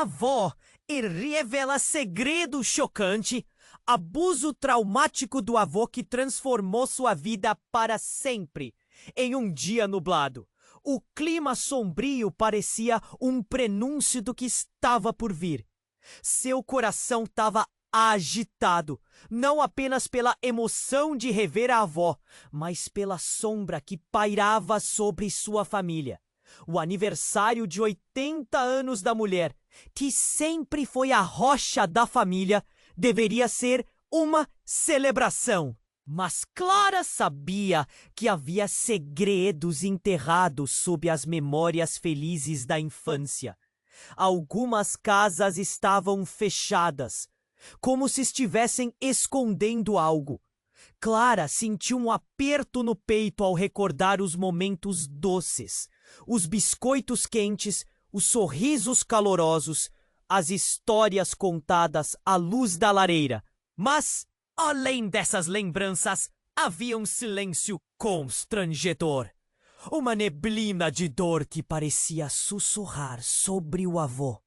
avó revela segredo chocante, abuso traumático do avô que transformou sua vida para sempre. Em um dia nublado, o clima sombrio parecia um prenúncio do que estava por vir. Seu coração estava agitado, não apenas pela emoção de rever a avó, mas pela sombra que pairava sobre sua família. O aniversário de 80 anos da mulher, que sempre foi a rocha da família, deveria ser uma celebração. Mas Clara sabia que havia segredos enterrados sob as memórias felizes da infância. Algumas casas estavam fechadas, como se estivessem escondendo algo. Clara sentiu um aperto no peito ao recordar os momentos doces, os biscoitos quentes, os sorrisos calorosos, as histórias contadas à luz da lareira. Mas, além dessas lembranças, havia um silêncio constrangedor. Uma neblina de dor que parecia sussurrar sobre o avô.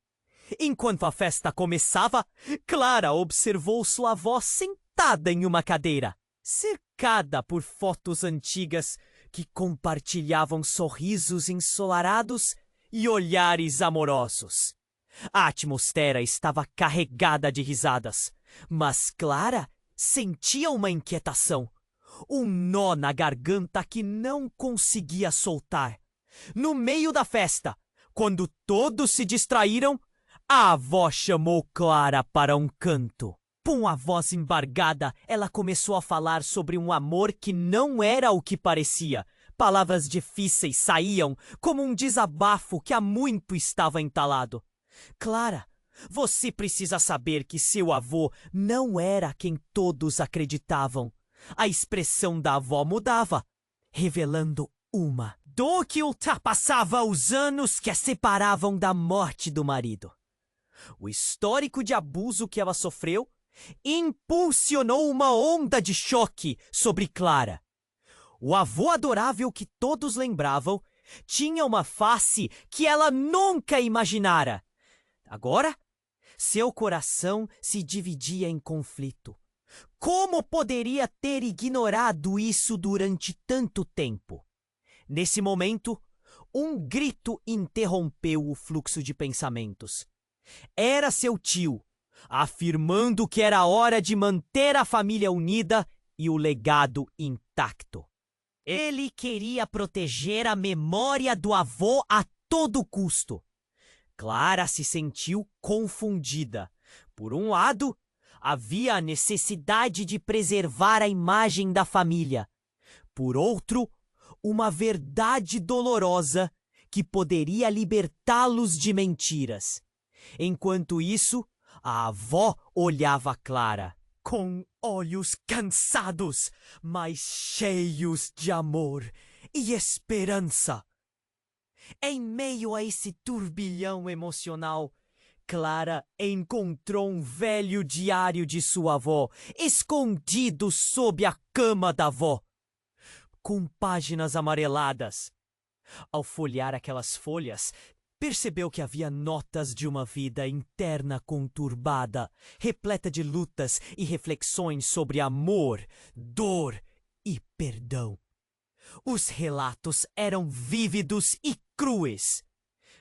Enquanto a festa começava, Clara observou sua avó sentada em uma cadeira, cercada por fotos antigas que compartilhavam sorrisos ensolarados e olhares amorosos. A atmosfera estava carregada de risadas, mas Clara sentia uma inquietação, um nó na garganta que não conseguia soltar. No meio da festa, quando todos se distraíram, a avó chamou Clara para um canto. Com a voz embargada, ela começou a falar sobre um amor que não era o que parecia. Palavras difíceis saíam como um desabafo que há muito estava entalado. Clara, você precisa saber que seu avô não era quem todos acreditavam. A expressão da avó mudava, revelando uma dor que ultrapassava os anos que a separavam da morte do marido. O histórico de abuso que ela sofreu impulsionou uma onda de choque sobre Clara. O avô adorável que todos lembravam tinha uma face que ela nunca imaginara. Agora, seu coração se dividia em conflito. Como poderia ter ignorado isso durante tanto tempo? Nesse momento, um grito interrompeu o fluxo de pensamentos. Era seu tio, afirmando que era hora de manter a família unida e o legado intacto. Ele queria proteger a memória do avô a todo custo. Clara se sentiu confundida. Por um lado, havia a necessidade de preservar a imagem da família. Por outro, uma verdade dolorosa que poderia libertá-los de mentiras. Enquanto isso, a avó olhava Clara com olhos cansados, mas cheios de amor e esperança. Em meio a esse turbilhão emocional, Clara encontrou um velho diário de sua avó, escondido sob a cama da avó, com páginas amareladas. Ao folhear aquelas folhas, percebeu que havia notas de uma vida interna conturbada, repleta de lutas e reflexões sobre amor, dor e perdão. Os relatos eram vívidos e cruéis.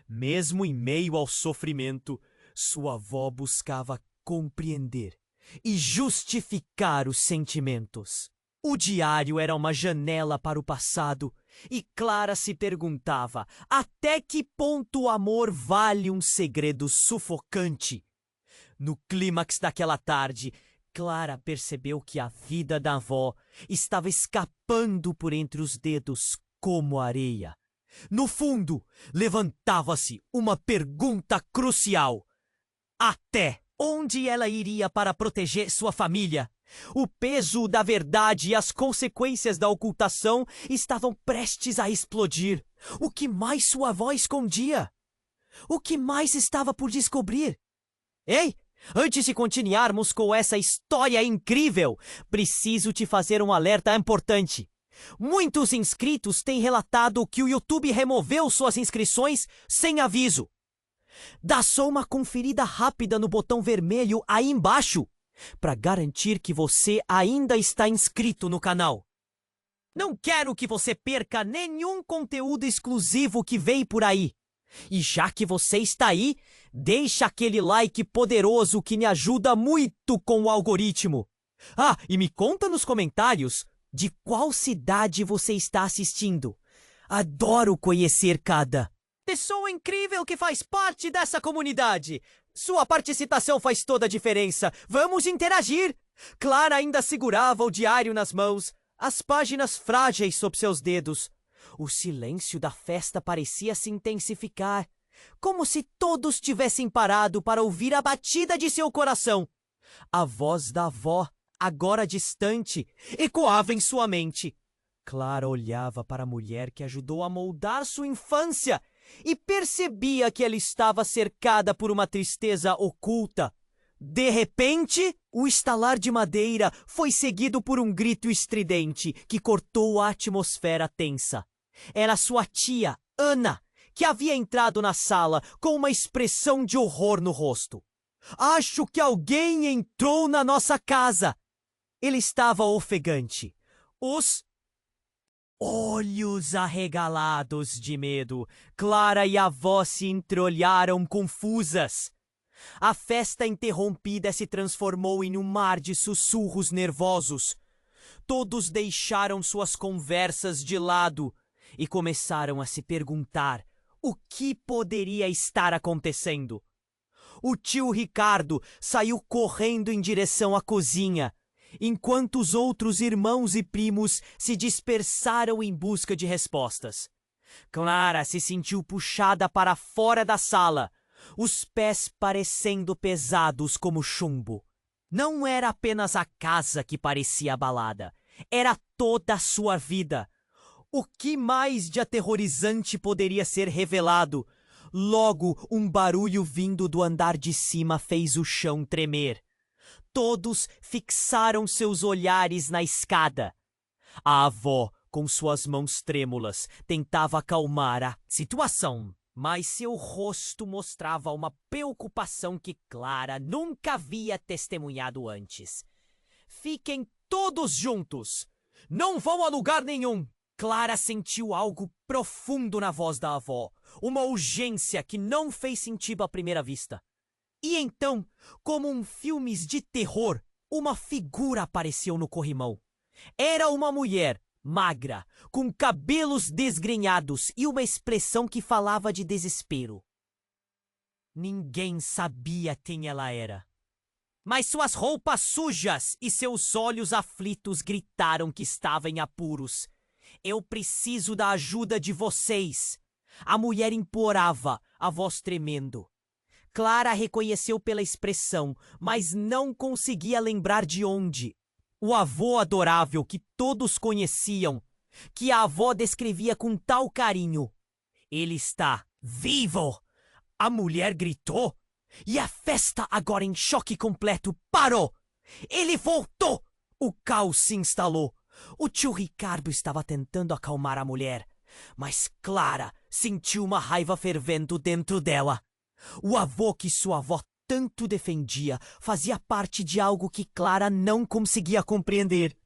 Mesmo em meio ao sofrimento, sua avó buscava compreender e justificar os sentimentos. O diário era uma janela para o passado, e Clara se perguntava até que ponto o amor vale um segredo sufocante. No clímax daquela tarde, Clara percebeu que a vida da avó estava escapando por entre os dedos como areia. No fundo, levantava-se uma pergunta crucial. Até onde ela iria para proteger sua família? O peso da verdade e as consequências da ocultação estavam prestes a explodir. O que mais sua avó escondia? O que mais estava por descobrir? Ei, antes de continuarmos com essa história incrível, preciso te fazer um alerta importante. Muitos inscritos têm relatado que o YouTube removeu suas inscrições sem aviso. Dá só uma conferida rápida no botão vermelho aí embaixo para garantir que você ainda está inscrito no canal. Não quero que você perca nenhum conteúdo exclusivo que vem por aí. E já que você está aí, deixa aquele like poderoso que me ajuda muito com o algoritmo. Ah, e me conta nos comentários de qual cidade você está assistindo. Adoro conhecer cada pessoa incrível que faz parte dessa comunidade. Sua participação faz toda a diferença. Vamos interagir. Clara ainda segurava o diário nas mãos, as páginas frágeis sob seus dedos. O silêncio da festa parecia se intensificar, como se todos tivessem parado para ouvir a batida de seu coração. A voz da avó, agora distante, ecoava em sua mente. Clara olhava para a mulher que ajudou a moldar sua infância e percebia que ela estava cercada por uma tristeza oculta. De repente, o estalar de madeira foi seguido por um grito estridente que cortou a atmosfera tensa. Era sua tia, Ana, que havia entrado na sala com uma expressão de horror no rosto. Acho que alguém entrou na nossa casa. Ele estava ofegante. Os olhos arregalados de medo. Clara e a avó se entreolharam confusas. A festa interrompida se transformou em um mar de sussurros nervosos. Todos deixaram suas conversas de lado e começaram a se perguntar o que poderia estar acontecendo. O tio Ricardo saiu correndo em direção à cozinha, enquanto os outros irmãos e primos se dispersaram em busca de respostas. Clara se sentiu puxada para fora da sala, os pés parecendo pesados como chumbo. Não era apenas a casa que parecia abalada, era toda a sua vida. O que mais de aterrorizante poderia ser revelado? Logo, um barulho vindo do andar de cima fez o chão tremer. Todos fixaram seus olhares na escada. A avó, com suas mãos trêmulas, tentava acalmar a situação, mas seu rosto mostrava uma preocupação que Clara nunca havia testemunhado antes. Fiquem todos juntos! Não vão a lugar nenhum! Clara sentiu algo profundo na voz da avó, uma urgência que não fez sentido à primeira vista. E então, como um filme de terror, uma figura apareceu no corrimão. Era uma mulher, magra, com cabelos desgrenhados e uma expressão que falava de desespero. Ninguém sabia quem ela era. Mas suas roupas sujas e seus olhos aflitos gritaram que estava em apuros. Eu preciso da ajuda de vocês. A mulher implorava, a voz tremendo. Clara reconheceu pela expressão, mas não conseguia lembrar de onde. O avô adorável que todos conheciam, que a avó descrevia com tal carinho. Ele está vivo! A mulher gritou, e a festa, agora em choque completo, parou! Ele voltou! O caos se instalou. O tio Ricardo estava tentando acalmar a mulher, mas Clara sentiu uma raiva fervendo dentro dela. O avô que sua avó tanto defendia fazia parte de algo que Clara não conseguia compreender.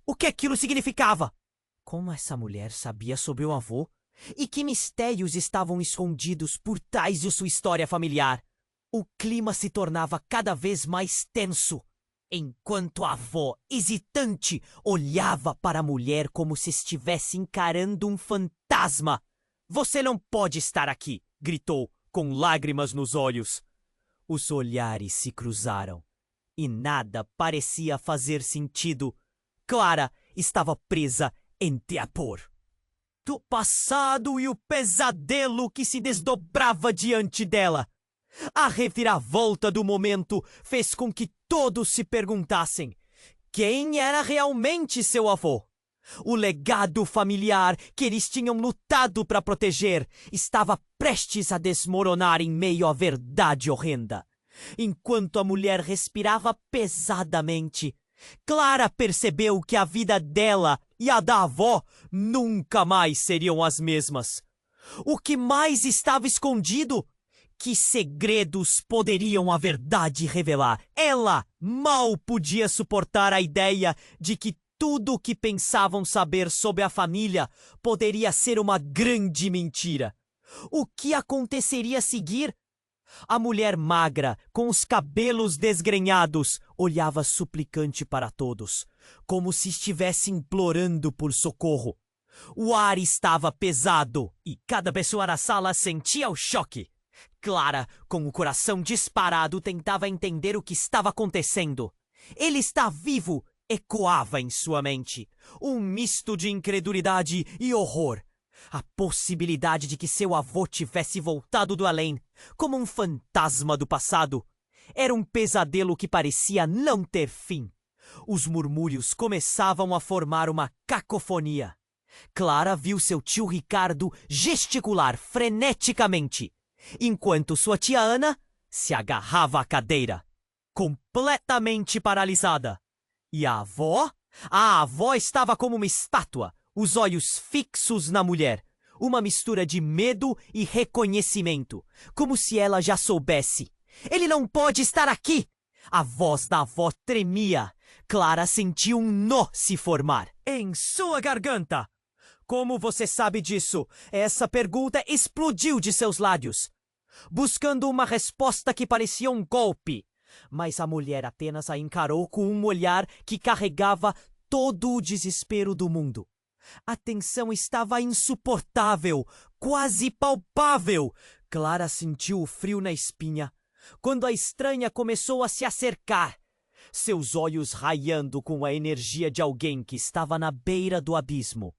O que aquilo significava? Como essa mulher sabia sobre o avô? E que mistérios estavam escondidos por trás de sua história familiar? O clima se tornava cada vez mais tenso, enquanto a avó, hesitante, olhava para a mulher como se estivesse encarando um fantasma. Você não pode estar aqui, gritou, com lágrimas nos olhos. Os olhares se cruzaram, e nada parecia fazer sentido. Clara estava presa em terror. Do passado e o pesadelo que se desdobrava diante dela. A reviravolta do momento fez com que todos se perguntassem quem era realmente seu avô. O legado familiar que eles tinham lutado para proteger estava prestes a desmoronar em meio à verdade horrenda. Enquanto a mulher respirava pesadamente, Clara percebeu que a vida dela e a da avó nunca mais seriam as mesmas. O que mais estava escondido? Que segredos poderiam a verdade revelar? Ela mal podia suportar a ideia de que tudo o que pensavam saber sobre a família poderia ser uma grande mentira. O que aconteceria a seguir? A mulher magra, com os cabelos desgrenhados, olhava suplicante para todos, como se estivesse implorando por socorro. O ar estava pesado e cada pessoa na sala sentia o choque. Clara, com o coração disparado, tentava entender o que estava acontecendo. Ele está vivo, ecoava em sua mente. Um misto de incredulidade e horror. A possibilidade de que seu avô tivesse voltado do além, como um fantasma do passado. Era um pesadelo que parecia não ter fim. Os murmúrios começavam a formar uma cacofonia. Clara viu seu tio Ricardo gesticular freneticamente, enquanto sua tia Ana se agarrava à cadeira, completamente paralisada. E a avó? A avó estava como uma estátua, os olhos fixos na mulher, uma mistura de medo e reconhecimento, como se ela já soubesse. Ele não pode estar aqui! A voz da avó tremia. Clara sentiu um nó se formar em sua garganta. Como você sabe disso? Essa pergunta explodiu de seus lábios, buscando uma resposta que parecia um golpe. Mas a mulher apenas a encarou com um olhar que carregava todo o desespero do mundo. A tensão estava insuportável, quase palpável. Clara sentiu o frio na espinha, quando a estranha começou a se acercar, seus olhos raiando com a energia de alguém que estava na beira do abismo.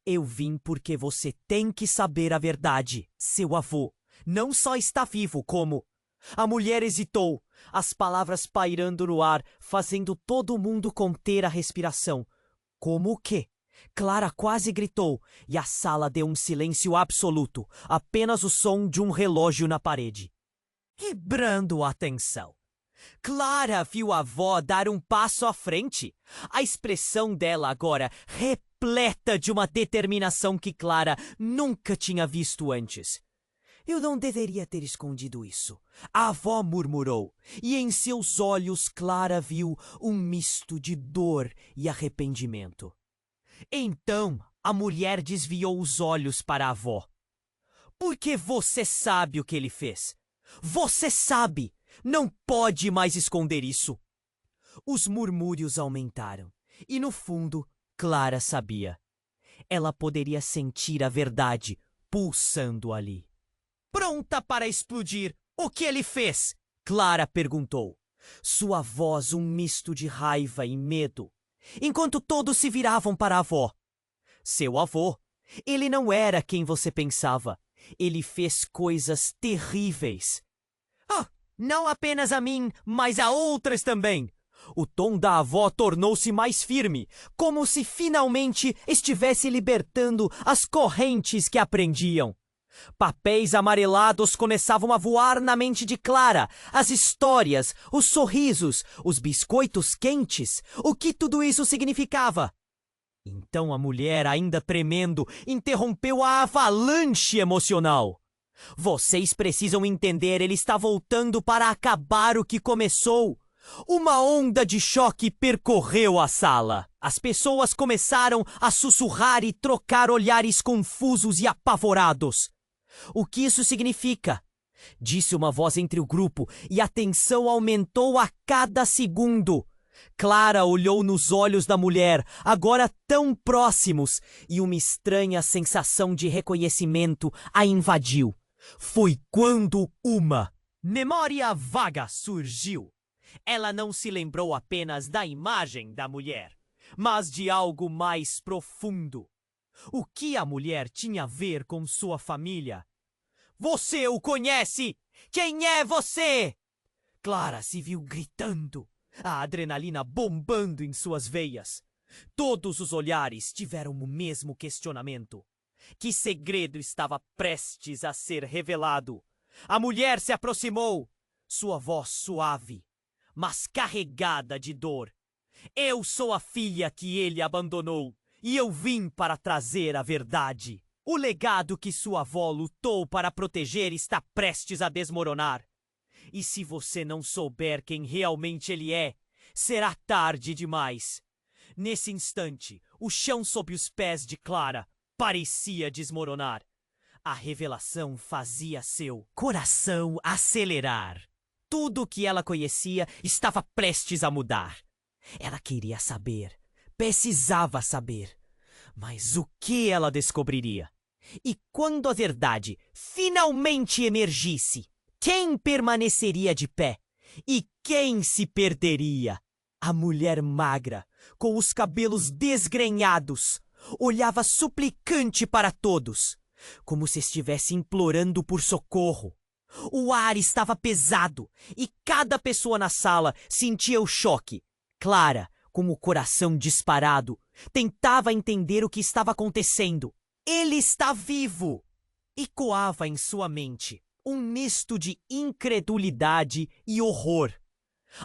Eu vim porque você tem que saber a verdade. Seu avô não só está vivo, como... A mulher hesitou, as palavras pairando no ar, fazendo todo mundo conter a respiração. Como o quê? Clara quase gritou, e a sala deu um silêncio absoluto, apenas o som de um relógio na parede. Quebrando a atenção. Clara viu a avó dar um passo à frente. A expressão dela agora repleta de uma determinação que Clara nunca tinha visto antes. Eu não deveria ter escondido isso, a avó murmurou, e em seus olhos Clara viu um misto de dor e arrependimento. Então a mulher desviou os olhos para a avó. Porque você sabe o que ele fez. Você sabe! Não pode mais esconder isso. Os murmúrios aumentaram, e no fundo, Clara sabia. Ela poderia sentir a verdade pulsando ali. Pronta para explodir, o que ele fez? Clara perguntou. Sua voz um misto de raiva e medo, enquanto todos se viravam para a avó. Seu avô, ele não era quem você pensava. Ele fez coisas terríveis. Não apenas a mim, mas a outras também. O tom da avó tornou-se mais firme, como se finalmente estivesse libertando as correntes que a prendiam. Papéis amarelados começavam a voar na mente de Clara. As histórias, os sorrisos, os biscoitos quentes. O que tudo isso significava? Então a mulher, ainda tremendo, interrompeu a avalanche emocional. Vocês precisam entender, ele está voltando para acabar o que começou. Uma onda de choque percorreu a sala. As pessoas começaram a sussurrar e trocar olhares confusos e apavorados. O que isso significa? Disse uma voz entre o grupo, e a tensão aumentou a cada segundo. Clara olhou nos olhos da mulher, agora tão próximos, e uma estranha sensação de reconhecimento a invadiu. Foi quando uma memória vaga surgiu. Ela não se lembrou apenas da imagem da mulher, mas de algo mais profundo. O que a mulher tinha a ver com sua família? Você o conhece? Quem é você? Clara se viu gritando, a adrenalina bombando em suas veias. Todos os olhares tiveram o mesmo questionamento. Que segredo estava prestes a ser revelado? A mulher se aproximou, sua voz suave, mas carregada de dor. Eu sou a filha que ele abandonou, e eu vim para trazer a verdade. O legado que sua avó lutou para proteger está prestes a desmoronar. E se você não souber quem realmente ele é, será tarde demais. Nesse instante, o chão sob os pés de Clara parecia desmoronar. A revelação fazia seu coração acelerar. Tudo o que ela conhecia estava prestes a mudar. Ela queria saber, precisava saber. Mas o que ela descobriria? E quando a verdade finalmente emergisse, quem permaneceria de pé? E quem se perderia? A mulher magra, com os cabelos desgrenhados, olhava suplicante para todos, como se estivesse implorando por socorro. O ar estava pesado e cada pessoa na sala sentia o choque. Clara, com o coração disparado, tentava entender o que estava acontecendo. Ele está vivo! Ecoava em sua mente um misto de incredulidade e horror.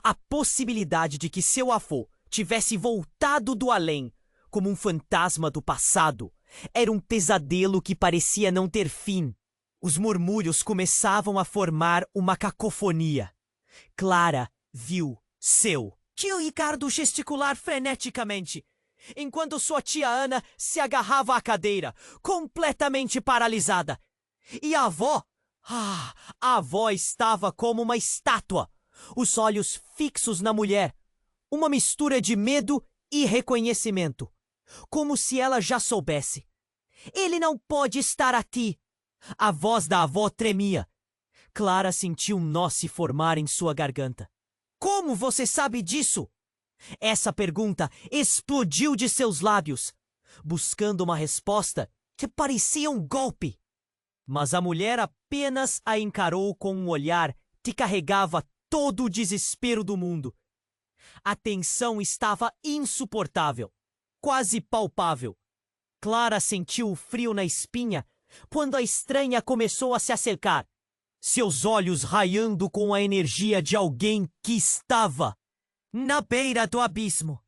A possibilidade de que seu avô tivesse voltado do além, como um fantasma do passado, era um pesadelo que parecia não ter fim. Os murmúrios começavam a formar uma cacofonia. Clara viu seu tio Ricardo gesticular freneticamente, enquanto sua tia Ana se agarrava à cadeira, completamente paralisada. E a avó? A avó estava como uma estátua, os olhos fixos na mulher, uma mistura de medo e reconhecimento, como se ela já soubesse. Ele não pode estar aqui. A voz da avó tremia. Clara sentiu um nó se formar em sua garganta. Como você sabe disso? Essa pergunta explodiu de seus lábios, buscando uma resposta que parecia um golpe. Mas a mulher apenas a encarou com um olhar que carregava todo o desespero do mundo. A tensão estava insuportável, quase palpável. Clara sentiu o frio na espinha quando a estranha começou a se acercar, seus olhos raiando com a energia de alguém que estava na beira do abismo.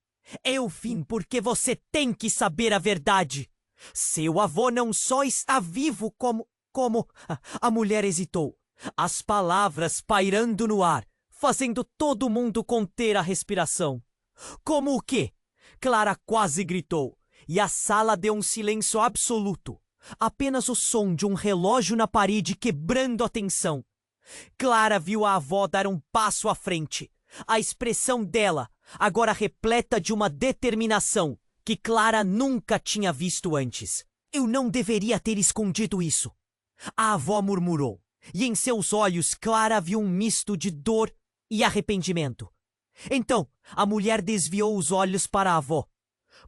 É o fim porque você tem que saber a verdade. Seu avô não só está vivo como... A mulher hesitou, as palavras pairando no ar, fazendo todo mundo conter a respiração. Como o quê? Clara quase gritou, e a sala deu um silêncio absoluto. Apenas o som de um relógio na parede quebrando a tensão. Clara viu a avó dar um passo à frente. A expressão dela, agora repleta de uma determinação que Clara nunca tinha visto antes. Eu não deveria ter escondido isso. A avó murmurou, e em seus olhos Clara viu um misto de dor e arrependimento. Então, a mulher desviou os olhos para a avó.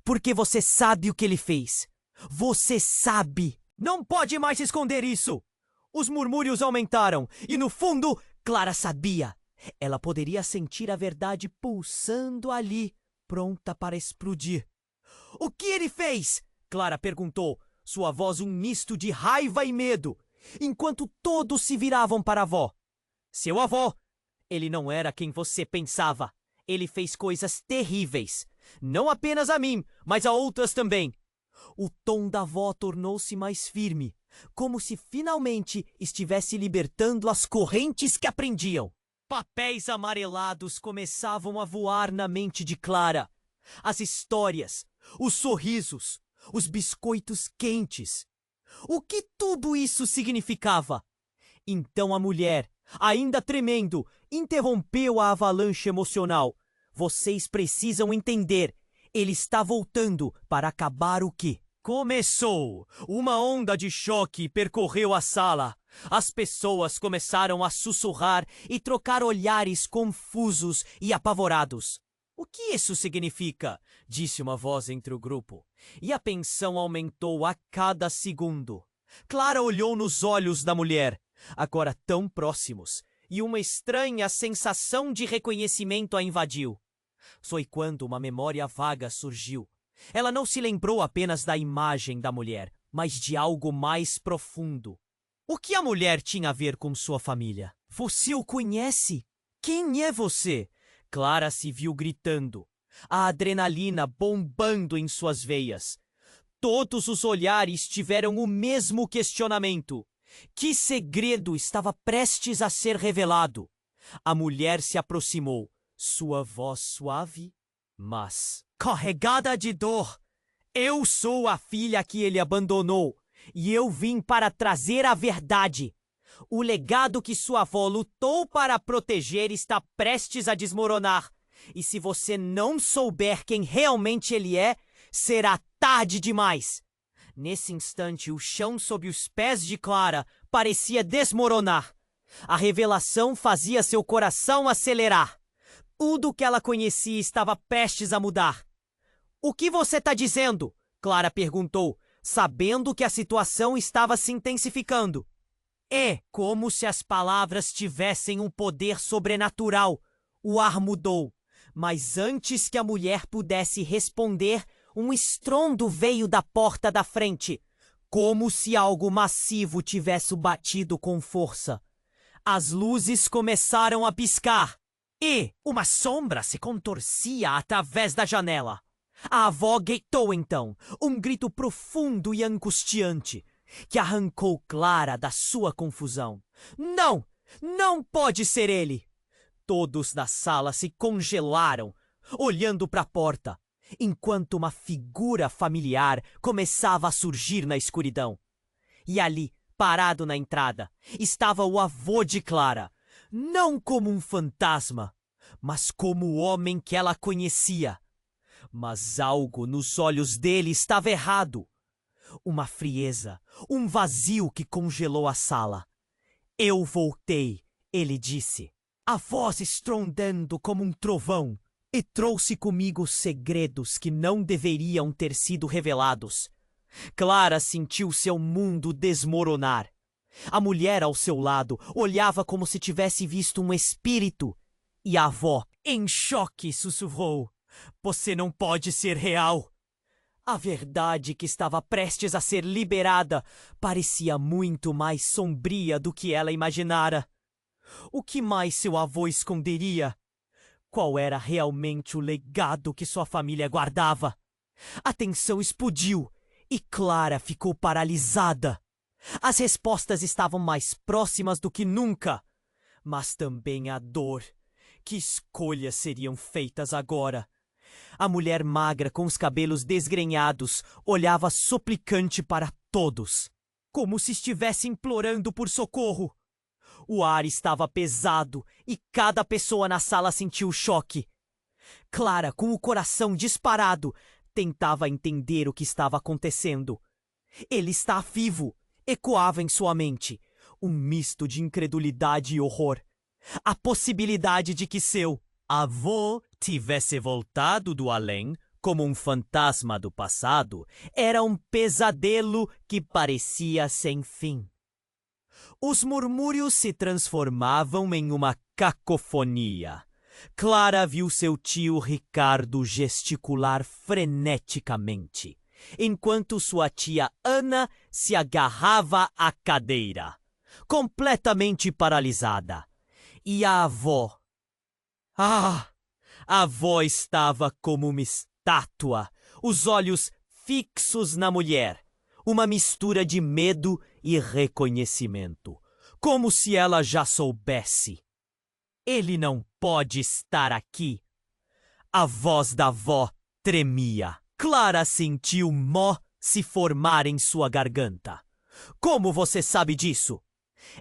Porque você sabe o que ele fez. Você sabe. Não pode mais esconder isso. Os murmúrios aumentaram, e no fundo, Clara sabia. Ela poderia sentir a verdade pulsando ali, pronta para explodir. O que ele fez? Clara perguntou, sua voz um misto de raiva e medo, enquanto todos se viravam para a avó. Seu avô! Ele não era quem você pensava. Ele fez coisas terríveis. Não apenas a mim, mas a outras também. O tom da avó tornou-se mais firme, como se finalmente estivesse libertando as correntes que a prendiam. Papéis amarelados começavam a voar na mente de Clara. As histórias, os sorrisos, os biscoitos quentes. O que tudo isso significava? Então a mulher, ainda tremendo, interrompeu a avalanche emocional. Vocês precisam entender. Ele está voltando para acabar o quê? Começou! Uma onda de choque percorreu a sala. As pessoas começaram a sussurrar e trocar olhares confusos e apavorados. O que isso significa? Disse uma voz entre o grupo. E a tensão aumentou a cada segundo. Clara olhou nos olhos da mulher, agora tão próximos, e uma estranha sensação de reconhecimento a invadiu. Foi quando uma memória vaga surgiu. Ela não se lembrou apenas da imagem da mulher, mas de algo mais profundo. O que a mulher tinha a ver com sua família? Você o conhece? Quem é você? Clara se viu gritando, a adrenalina bombando em suas veias. Todos os olhares tiveram o mesmo questionamento. Que segredo estava prestes a ser revelado? A mulher se aproximou, sua voz suave, mas carregada de dor. Eu sou a filha que ele abandonou, e eu vim para trazer a verdade. O legado que sua avó lutou para proteger está prestes a desmoronar. E se você não souber quem realmente ele é, será tarde demais. Nesse instante, o chão sob os pés de Clara parecia desmoronar. A revelação fazia seu coração acelerar. Tudo que ela conhecia estava prestes a mudar. O que você está dizendo? Clara perguntou, sabendo que a situação estava se intensificando. É como se as palavras tivessem um poder sobrenatural. O ar mudou, mas antes que a mulher pudesse responder, um estrondo veio da porta da frente, como se algo massivo tivesse batido com força. As luzes começaram a piscar e uma sombra se contorcia através da janela. A avó gritou então, um grito profundo e angustiante, que arrancou Clara da sua confusão. Não! Não pode ser ele! Todos na sala se congelaram, olhando para a porta, enquanto uma figura familiar começava a surgir na escuridão. E ali, parado na entrada, estava o avô de Clara, não como um fantasma, mas como o homem que ela conhecia. Mas algo nos olhos dele estava errado. Uma frieza, um vazio que congelou a sala. Eu voltei, ele disse, a voz estrondando como um trovão, e trouxe comigo segredos que não deveriam ter sido revelados. Clara sentiu seu mundo desmoronar. A mulher ao seu lado olhava como se tivesse visto um espírito. E a avó, em choque, sussurrou: "Você não pode ser real." A verdade que estava prestes a ser liberada parecia muito mais sombria do que ela imaginara. O que mais seu avô esconderia? Qual era realmente o legado que sua família guardava? A tensão explodiu e Clara ficou paralisada. As respostas estavam mais próximas do que nunca, mas também a dor. Que escolhas seriam feitas agora? A mulher magra com os cabelos desgrenhados olhava suplicante para todos, como se estivesse implorando por socorro. O ar estava pesado e cada pessoa na sala sentiu o choque. Clara, com o coração disparado, tentava entender o que estava acontecendo. "Ele está vivo!" ecoava em sua mente, um misto de incredulidade e horror. A possibilidade de que seu avô tivesse voltado do além como um fantasma do passado era um pesadelo que parecia sem fim. Os murmúrios se transformavam em uma cacofonia. Clara viu seu tio Ricardo gesticular freneticamente, enquanto sua tia Ana se agarrava à cadeira, completamente paralisada. E a avó? A avó estava como uma estátua, os olhos fixos na mulher, uma mistura de medo e reconhecimento, como se ela já soubesse. "Ele não pode estar aqui." A voz da avó tremia. Clara sentiu mó se formar em sua garganta. "Como você sabe disso?"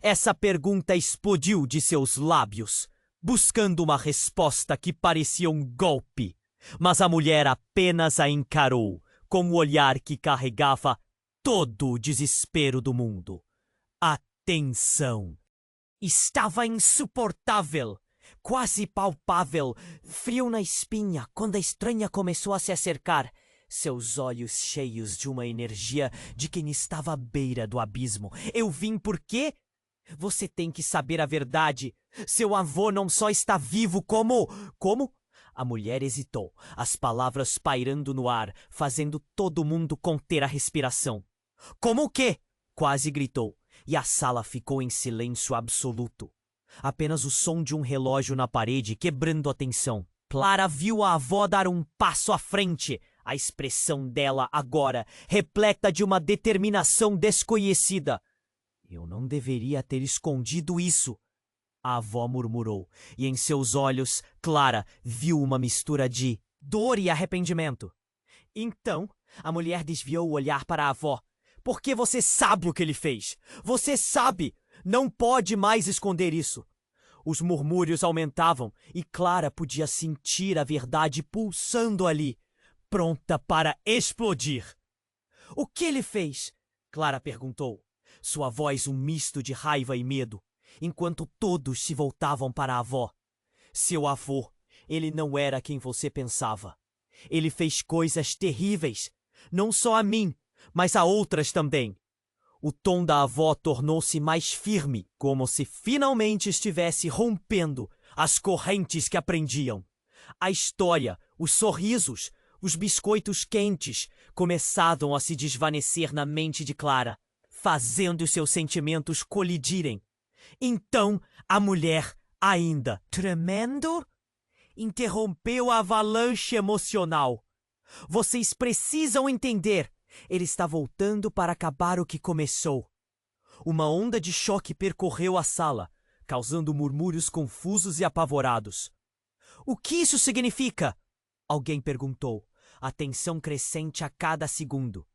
Essa pergunta explodiu de seus lábios, buscando uma resposta que parecia um golpe. Mas a mulher apenas a encarou, com o olhar que carregava todo o desespero do mundo. A tensão estava insuportável, quase palpável, frio na espinha quando a estranha começou a se acercar, seus olhos cheios de uma energia de quem estava à beira do abismo. "Eu vim por quê? Você tem que saber a verdade. Seu avô não só está vivo como... Como?" A mulher hesitou, as palavras pairando no ar, fazendo todo mundo conter a respiração. "Como o quê?" quase gritou, e a sala ficou em silêncio absoluto. Apenas o som de um relógio na parede quebrando a tensão. Clara viu a avó dar um passo à frente, A expressão dela agora, repleta de uma determinação desconhecida. Eu não deveria ter escondido isso, a avó murmurou, e em seus olhos, Clara viu uma mistura de dor e arrependimento. Então, a mulher desviou o olhar para a avó. Porque você sabe o que ele fez. Você sabe. Não pode mais esconder isso. Os murmúrios aumentavam e Clara podia sentir a verdade pulsando ali, pronta para explodir. O que ele fez? Clara perguntou, sua voz um misto de raiva e medo, enquanto todos se voltavam para a avó. Seu avô, ele não era quem você pensava. Ele fez coisas terríveis, não só a mim, mas a outras também. O tom da avó tornou-se mais firme, como se finalmente estivesse rompendo as correntes que a prendiam. A história, os sorrisos, os biscoitos quentes começaram a se desvanecer na mente de Clara, fazendo seus sentimentos colidirem. Então, a mulher, ainda tremendo, interrompeu a avalanche emocional. Vocês precisam entender. Ele está voltando para acabar o que começou. Uma onda de choque percorreu a sala, causando murmúrios confusos e apavorados. O que isso significa? Alguém perguntou, a tensão crescente a cada segundo.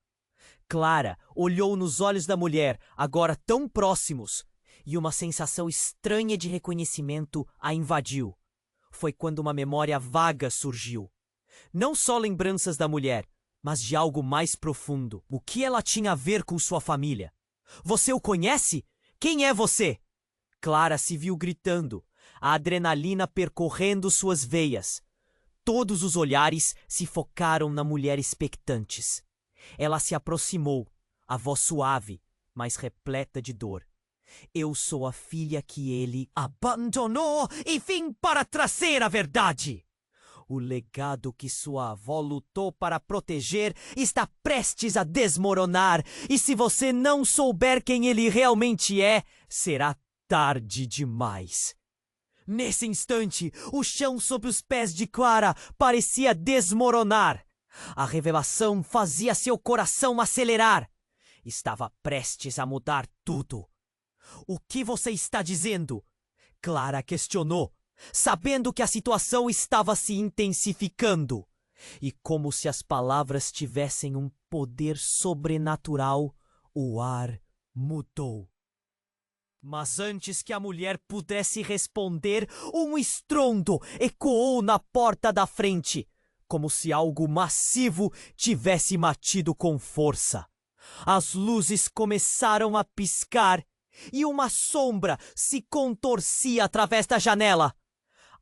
Clara olhou nos olhos da mulher, agora tão próximos, e uma sensação estranha de reconhecimento a invadiu. Foi quando uma memória vaga surgiu. Não só lembranças da mulher, mas de algo mais profundo. O que ela tinha a ver com sua família? Você o conhece? Quem é você? Clara se viu gritando, a adrenalina percorrendo suas veias. Todos os olhares se focaram na mulher expectantes. Ela se aproximou, a voz suave, mas repleta de dor. Eu sou a filha que ele abandonou e vim para trazer a verdade. O legado que sua avó lutou para proteger está prestes a desmoronar, e se você não souber quem ele realmente é, será tarde demais. Nesse instante, o chão sob os pés de Clara parecia desmoronar. A revelação fazia seu coração acelerar. Estava prestes a mudar tudo. O que você está dizendo? Clara questionou, sabendo que a situação estava se intensificando. E como se as palavras tivessem um poder sobrenatural, o ar mudou. Mas antes que a mulher pudesse responder, um estrondo ecoou na porta da frente, como se algo massivo tivesse batido com força. As luzes começaram a piscar e uma sombra se contorcia através da janela.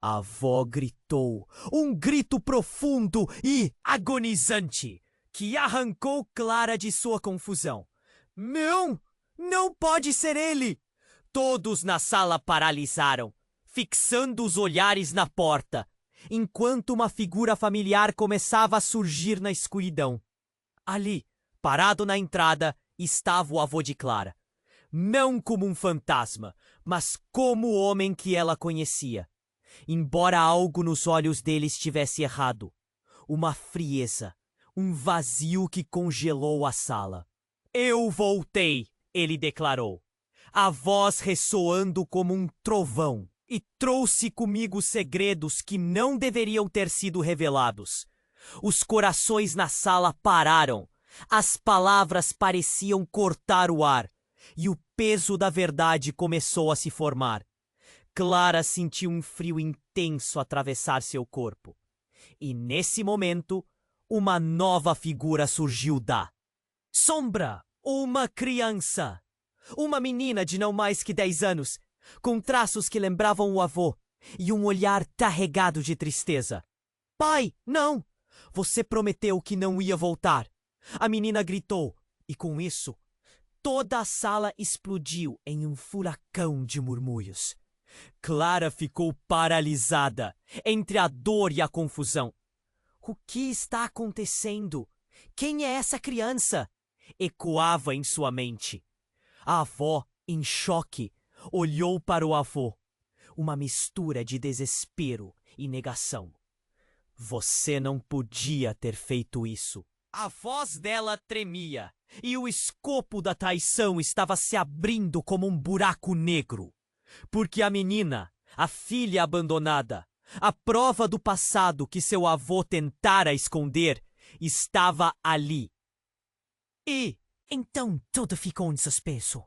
A avó gritou, um grito profundo e agonizante, que arrancou Clara de sua confusão. Não! Não pode ser ele! Todos na sala paralisaram, fixando os olhares na porta, enquanto uma figura familiar começava a surgir na escuridão. Ali, parado na entrada, estava o avô de Clara. Não como um fantasma, mas como o homem que ela conhecia. Embora algo nos olhos dele estivesse errado, uma frieza, um vazio que congelou a sala. Eu voltei, ele declarou, a voz ressoando como um trovão, e trouxe comigo segredos que não deveriam ter sido revelados. Os corações na sala pararam, as palavras pareciam cortar o ar, e o peso da verdade começou a se formar. Clara sentiu um frio intenso atravessar seu corpo. E nesse momento, uma nova figura surgiu da sombra. Uma criança. Uma menina de não mais que 10 anos, com traços que lembravam o avô e um olhar carregado de tristeza. Pai, não! Você prometeu que não ia voltar. A menina gritou, e com isso, toda a sala explodiu em um furacão de murmúrios. Clara ficou paralisada, entre a dor e a confusão. O que está acontecendo? Quem é essa criança? Ecoava em sua mente. A avó, em choque, olhou para o avô. Uma mistura de desespero e negação. Você não podia ter feito isso. A voz dela tremia e o escopo da traição estava se abrindo como um buraco negro. Porque a menina, a filha abandonada, a prova do passado que seu avô tentara esconder, estava ali. E então tudo ficou em suspenso.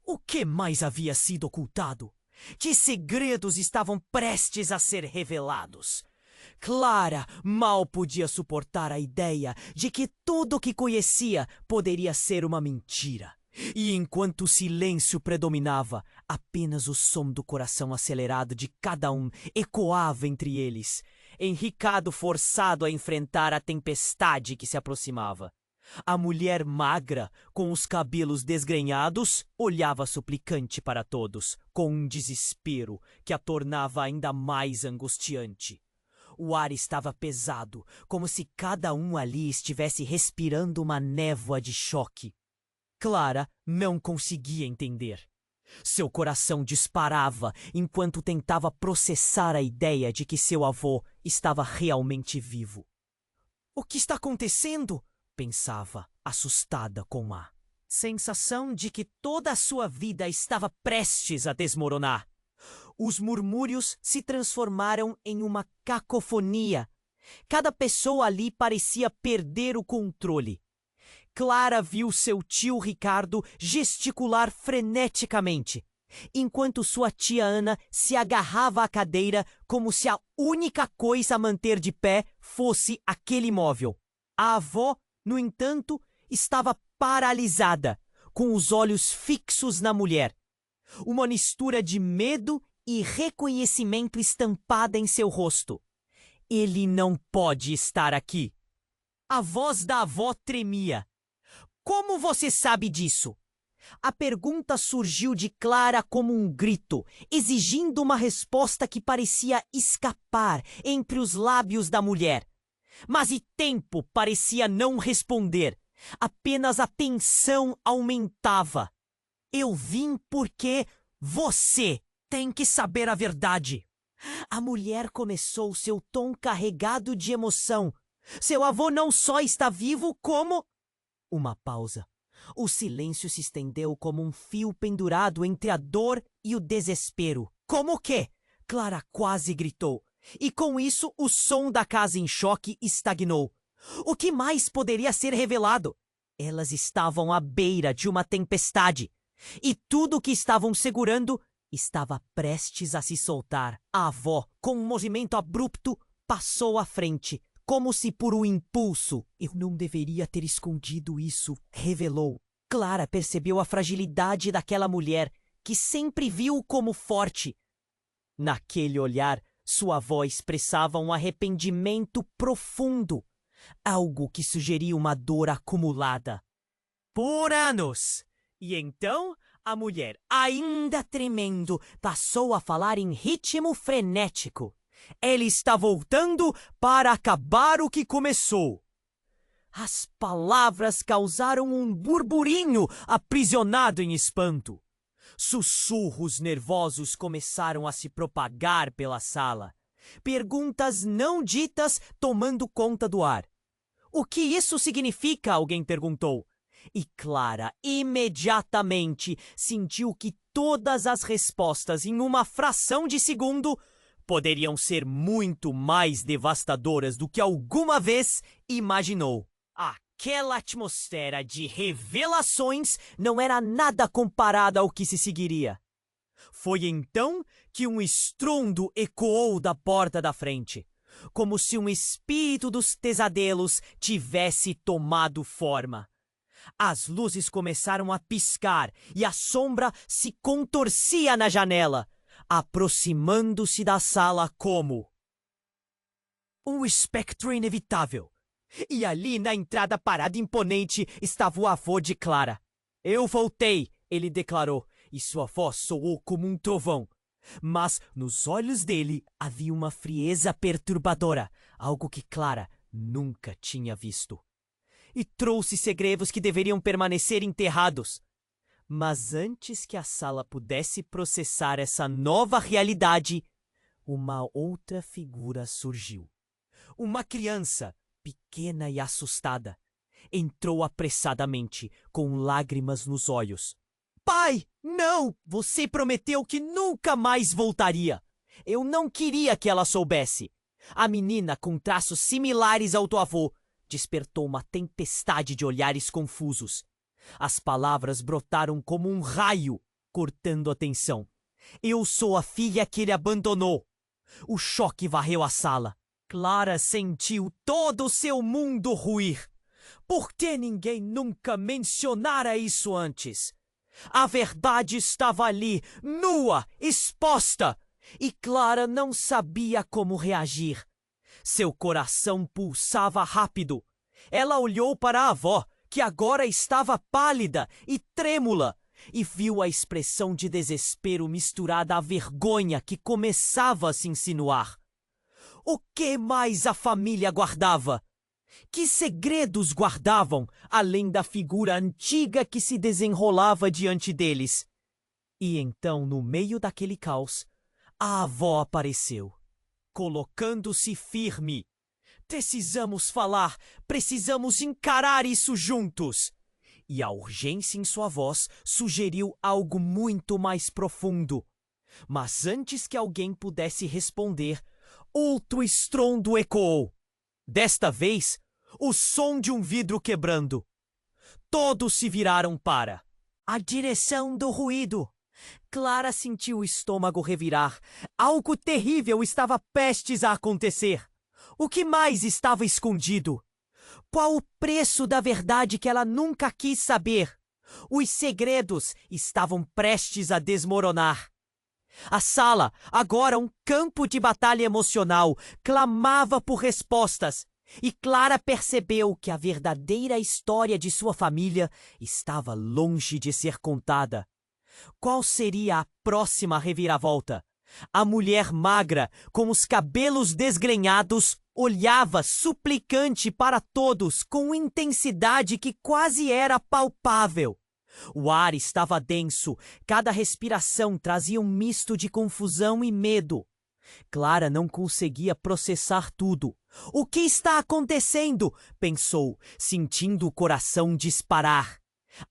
O que mais havia sido ocultado? Que segredos estavam prestes a ser revelados? Clara mal podia suportar a ideia de que tudo o que conhecia poderia ser uma mentira. E enquanto o silêncio predominava, apenas o som do coração acelerado de cada um ecoava entre eles, Henricado forçado a enfrentar a tempestade que se aproximava. A mulher magra, com os cabelos desgrenhados, olhava suplicante para todos, com um desespero que a tornava ainda mais angustiante. O ar estava pesado, como se cada um ali estivesse respirando uma névoa de choque. Clara não conseguia entender. Seu coração disparava enquanto tentava processar a ideia de que seu avô estava realmente vivo. O que está acontecendo? Pensava, assustada com a sensação de que toda a sua vida estava prestes a desmoronar. Os murmúrios se transformaram em uma cacofonia. Cada pessoa ali parecia perder o controle. Clara viu seu tio Ricardo gesticular freneticamente, enquanto sua tia Ana se agarrava à cadeira como se a única coisa a manter de pé fosse aquele móvel. A avó, no entanto, estava paralisada, com os olhos fixos na mulher. Uma mistura de medo e reconhecimento estampada em seu rosto. Ele não pode estar aqui. A voz da avó tremia. Como você sabe disso? A pergunta surgiu de Clara como um grito, exigindo uma resposta que parecia escapar entre os lábios da mulher. Mas e tempo parecia não responder. Apenas a tensão aumentava. Eu vim porque você tem que saber a verdade. A mulher começou, seu tom carregado de emoção. Seu avô não só está vivo, como... Uma pausa. O silêncio se estendeu como um fio pendurado entre a dor e o desespero. Como o quê? Clara quase gritou. E com isso o som da casa em choque estagnou. O que mais poderia ser revelado? Elas estavam à beira de uma tempestade. E tudo o que estavam segurando estava prestes a se soltar. A avó, com um movimento abrupto, passou à frente, como se por um impulso. Eu não deveria ter escondido isso, revelou. Clara percebeu a fragilidade daquela mulher, que sempre viu como forte. Naquele olhar, sua avó expressava um arrependimento profundo, algo que sugeria uma dor acumulada. Por anos! E então, a mulher, ainda tremendo, passou a falar em ritmo frenético. Ele está voltando para acabar o que começou. As palavras causaram um burburinho aprisionado em espanto. Sussurros nervosos começaram a se propagar pela sala. Perguntas não ditas tomando conta do ar. O que isso significa? Alguém perguntou. E Clara imediatamente sentiu que todas as respostas em uma fração de segundo poderiam ser muito mais devastadoras do que alguma vez imaginou. Aquela atmosfera de revelações não era nada comparada ao que se seguiria. Foi então que um estrondo ecoou da porta da frente, como se um espírito dos pesadelos tivesse tomado forma. As luzes começaram a piscar e a sombra se contorcia na janela, aproximando-se da sala como um espectro inevitável. E ali na entrada parada imponente estava o avô de Clara. Eu voltei, ele declarou, e sua voz soou como um trovão. Mas nos olhos dele havia uma frieza perturbadora, algo que Clara nunca tinha visto. E trouxe segredos que deveriam permanecer enterrados. Mas antes que a sala pudesse processar essa nova realidade, uma outra figura surgiu. Uma criança, pequena e assustada, entrou apressadamente, com lágrimas nos olhos. Pai, não! Você prometeu que nunca mais voltaria. Eu não queria que ela soubesse. A menina, com traços similares ao do avô, despertou uma tempestade de olhares confusos. As palavras brotaram como um raio, cortando a tensão. Eu sou a filha que ele abandonou. O choque varreu a sala. Clara sentiu todo o seu mundo ruir. Por que ninguém nunca mencionara isso antes? A verdade estava ali, nua, exposta, e Clara não sabia como reagir. Seu coração pulsava rápido. Ela olhou para a avó, que agora estava pálida e trêmula, e viu a expressão de desespero misturada à vergonha que começava a se insinuar. O que mais a família guardava? Que segredos guardavam, além da figura antiga que se desenrolava diante deles? E então, no meio daquele caos, a avó apareceu, colocando-se firme. Precisamos falar, precisamos encarar isso juntos. E a urgência em sua voz sugeriu algo muito mais profundo. Mas antes que alguém pudesse responder, outro estrondo ecoou. Desta vez, o som de um vidro quebrando. Todos se viraram para a direção do ruído. Clara sentiu o estômago revirar. Algo terrível estava prestes a acontecer. O que mais estava escondido? Qual o preço da verdade que ela nunca quis saber? Os segredos estavam prestes a desmoronar. A sala, agora um campo de batalha emocional, clamava por respostas. E Clara percebeu que a verdadeira história de sua família estava longe de ser contada. Qual seria a próxima reviravolta? A mulher magra, com os cabelos desgrenhados, olhava suplicante para todos com intensidade que quase era palpável. O ar estava denso, cada respiração trazia um misto de confusão e medo. Clara não conseguia processar tudo. O que está acontecendo? Pensou, sentindo o coração disparar.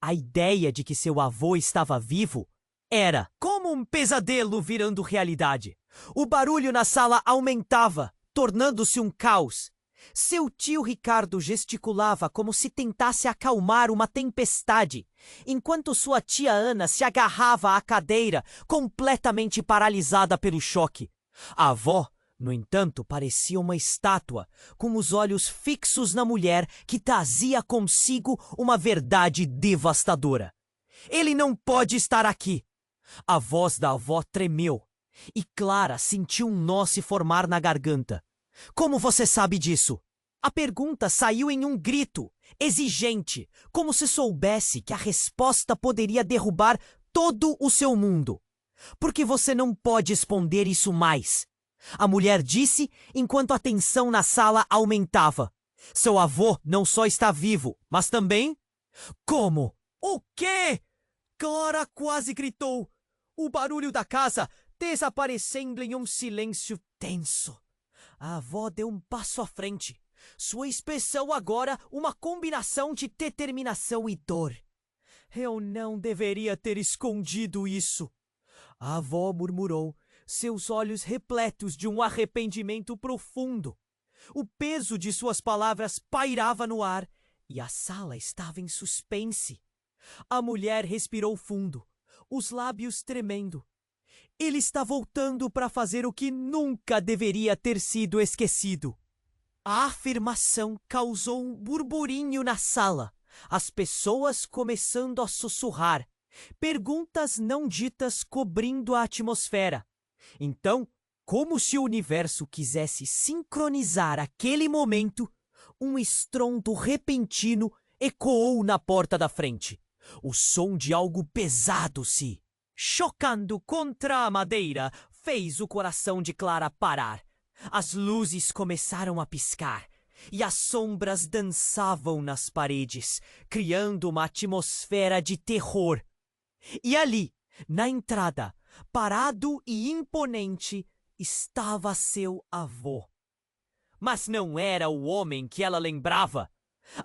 A ideia de que seu avô estava vivo era como um pesadelo virando realidade. O barulho na sala aumentava, tornando-se um caos. Seu tio Ricardo gesticulava como se tentasse acalmar uma tempestade, enquanto sua tia Ana se agarrava à cadeira, completamente paralisada pelo choque. A avó, no entanto, parecia uma estátua, com os olhos fixos na mulher que trazia consigo uma verdade devastadora. Ele não pode estar aqui. A voz da avó tremeu, e Clara sentiu um nó se formar na garganta. Como você sabe disso? A pergunta saiu em um grito, exigente, como se soubesse que a resposta poderia derrubar todo o seu mundo. Porque você não pode esconder isso mais. A mulher disse enquanto a tensão na sala aumentava. Seu avô não só está vivo, mas também... Como? O quê? Clara quase gritou. O barulho da casa desaparecendo em um silêncio tenso. A avó deu um passo à frente. Sua expressão agora uma combinação de determinação e dor. Eu não deveria ter escondido isso. A avó murmurou, seus olhos repletos de um arrependimento profundo. O peso de suas palavras pairava no ar e a sala estava em suspense. A mulher respirou fundo, os lábios tremendo. Ele está voltando para fazer o que nunca deveria ter sido esquecido. A afirmação causou um burburinho na sala, as pessoas começando a sussurrar, perguntas não ditas cobrindo a atmosfera. Então, como se o universo quisesse sincronizar aquele momento, um estrondo repentino ecoou na porta da frente. O som de algo pesado se chocando contra a madeira fez o coração de Clara parar. As luzes começaram a piscar e as sombras dançavam nas paredes, criando uma atmosfera de terror. E ali, na entrada, parado e imponente, estava seu avô. Mas não era o homem que ela lembrava.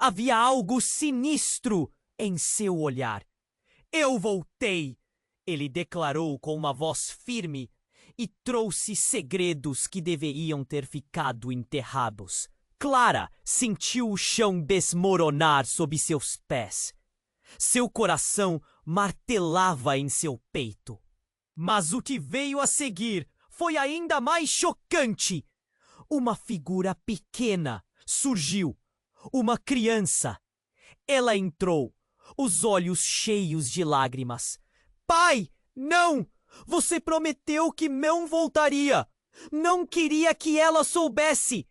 Havia algo sinistro em seu olhar. Eu voltei, ele declarou com uma voz firme, e trouxe segredos que deveriam ter ficado enterrados. Clara sentiu o chão desmoronar sob seus pés. Seu coração martelava em seu peito. Mas o que veio a seguir foi ainda mais chocante. Uma figura pequena surgiu. Uma criança. Ela entrou, os olhos cheios de lágrimas. Pai, não! Você prometeu que não voltaria. Não queria que ela soubesse.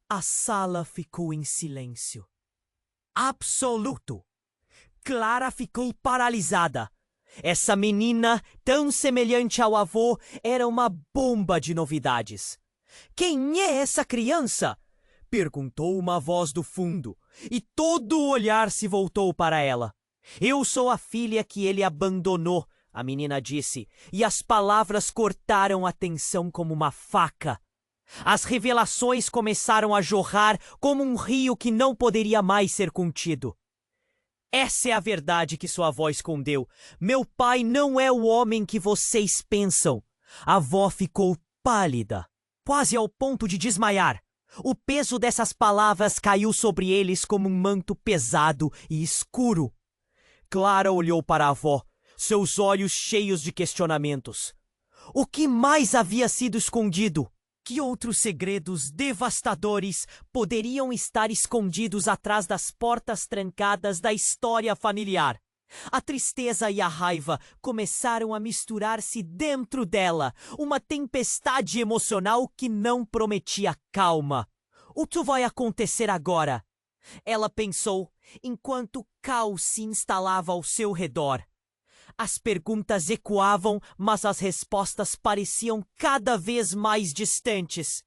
A sala ficou em silêncio absoluto. Clara ficou paralisada. Essa menina, tão semelhante ao avô, era uma bomba de novidades. Quem é essa criança? Perguntou uma voz do fundo, e todo o olhar se voltou para ela. Eu sou a filha que ele abandonou, a menina disse, e as palavras cortaram a tensão como uma faca. As revelações começaram a jorrar como um rio que não poderia mais ser contido. Essa é a verdade que sua avó escondeu. Meu pai não é o homem que vocês pensam. A avó ficou pálida, quase ao ponto de desmaiar. O peso dessas palavras caiu sobre eles como um manto pesado e escuro. Clara olhou para a avó, seus olhos cheios de questionamentos. O que mais havia sido escondido? Que outros segredos devastadores poderiam estar escondidos atrás das portas trancadas da história familiar? A tristeza e a raiva começaram a misturar-se dentro dela, uma tempestade emocional que não prometia calma. O que vai acontecer agora? Ela pensou, enquanto o caos se instalava ao seu redor. As perguntas ecoavam, mas as respostas pareciam cada vez mais distantes.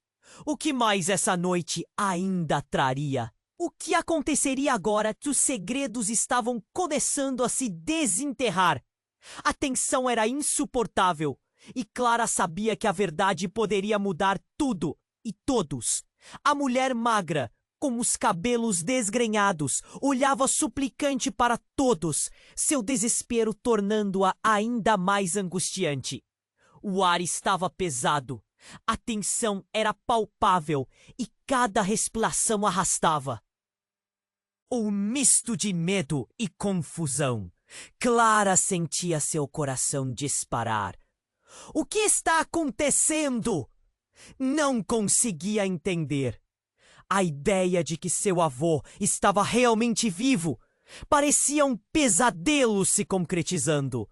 O que mais essa noite ainda traria? O que aconteceria agora que os segredos estavam começando a se desenterrar? A tensão era insuportável, e Clara sabia que a verdade poderia mudar tudo e todos. A mulher magra, com os cabelos desgrenhados, olhava suplicante para todos, seu desespero tornando-a ainda mais angustiante. O ar estava pesado, a tensão era palpável e cada respiração arrastava. Um misto de medo e confusão. Clara sentia seu coração disparar. O que está acontecendo? Não conseguia entender. A ideia de que seu avô estava realmente vivo parecia um pesadelo se concretizando.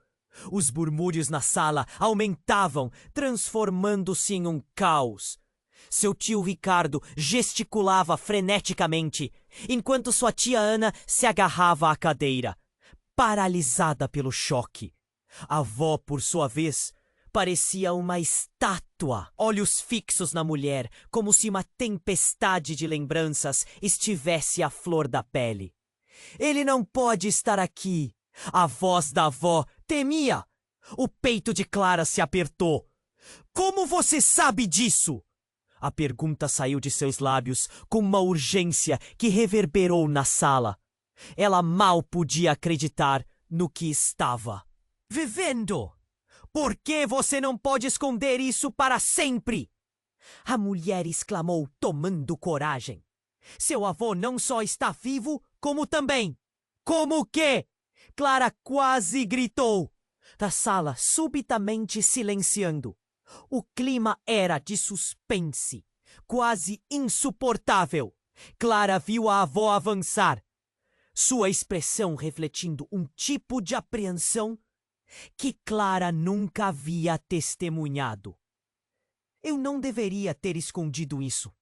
Os murmúrios na sala aumentavam, transformando-se em um caos. Seu tio Ricardo gesticulava freneticamente, enquanto sua tia Ana se agarrava à cadeira, paralisada pelo choque. A avó, por sua vez, parecia uma estátua, olhos fixos na mulher, como se uma tempestade de lembranças estivesse à flor da pele. Ele não pode estar aqui. A voz da avó temia. O peito de Clara se apertou. Como você sabe disso? A pergunta saiu de seus lábios com uma urgência que reverberou na sala. Ela mal podia acreditar no que estava vivendo. Por que você não pode esconder isso para sempre? A mulher exclamou, tomando coragem. Seu avô não só está vivo, como também. Como o quê? Clara quase gritou. Da sala subitamente silenciando. O clima era de suspense, quase insuportável. Clara viu a avó avançar, sua expressão refletindo um tipo de apreensão que Clara nunca havia testemunhado. Eu não deveria ter escondido isso.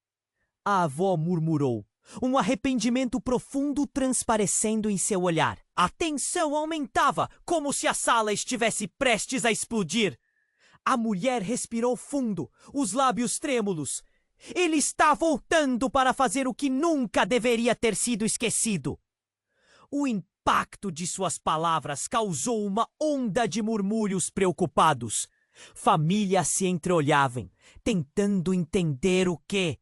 A avó murmurou, um arrependimento profundo transparecendo em seu olhar. A tensão aumentava, como se a sala estivesse prestes a explodir. A mulher respirou fundo, os lábios trêmulos. Ele está voltando para fazer o que nunca deveria ter sido esquecido. O impacto de suas palavras causou uma onda de murmúrios preocupados. Famílias se entreolhavam, tentando entender o que.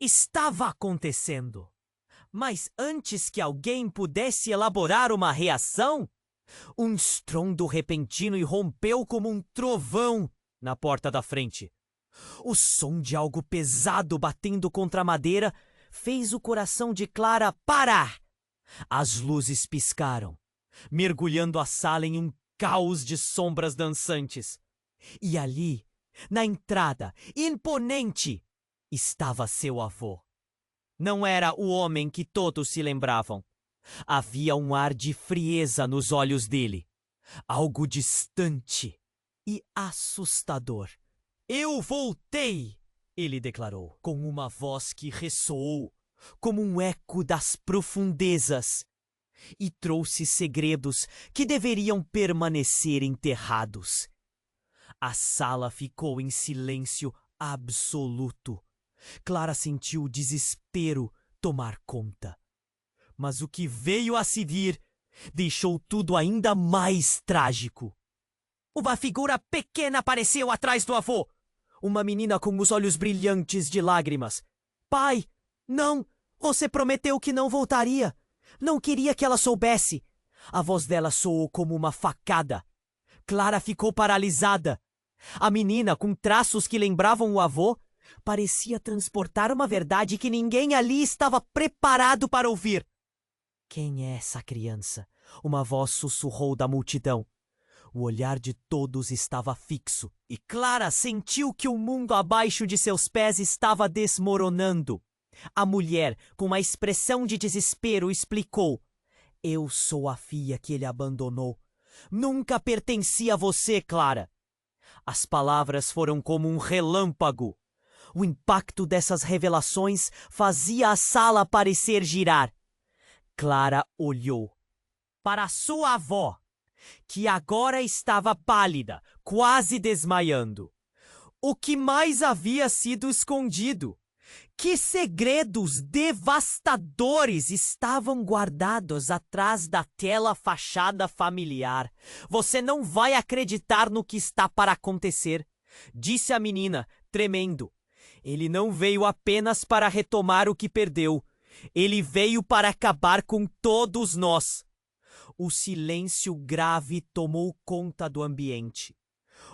estava acontecendo. Mas antes que alguém pudesse elaborar uma reação, um estrondo repentino irrompeu como um trovão na porta da frente. O som de algo pesado batendo contra a madeira fez o coração de Clara parar. As luzes piscaram, mergulhando a sala em um caos de sombras dançantes. E ali, na entrada, imponente, estava seu avô. Não era o homem que todos se lembravam. Havia um ar de frieza nos olhos dele, algo distante e assustador. "Eu voltei!" ele declarou, com uma voz que ressoou como um eco das profundezas, e trouxe segredos que deveriam permanecer enterrados. A sala ficou em silêncio absoluto. Clara sentiu o desespero tomar conta. Mas o que veio a seguir deixou tudo ainda mais trágico. Uma figura pequena apareceu atrás do avô. Uma menina com os olhos brilhantes de lágrimas. "Pai, não! Você prometeu que não voltaria. Não queria que ela soubesse." A voz dela soou como uma facada. Clara ficou paralisada. A menina, com traços que lembravam o avô, parecia transportar uma verdade que ninguém ali estava preparado para ouvir. "Quem é essa criança?" uma voz sussurrou da multidão. O olhar de todos estava fixo, e Clara sentiu que o mundo abaixo de seus pés estava desmoronando. A mulher, com uma expressão de desespero, explicou: "Eu sou a filha que ele abandonou. Nunca pertenci a você, Clara." As palavras foram como um relâmpago. O impacto dessas revelações fazia a sala parecer girar. Clara olhou para sua avó, que agora estava pálida, quase desmaiando. O que mais havia sido escondido? Que segredos devastadores estavam guardados atrás daquela fachada familiar? "Você não vai acreditar no que está para acontecer", disse a menina, tremendo. "Ele não veio apenas para retomar o que perdeu. Ele veio para acabar com todos nós." O silêncio grave tomou conta do ambiente.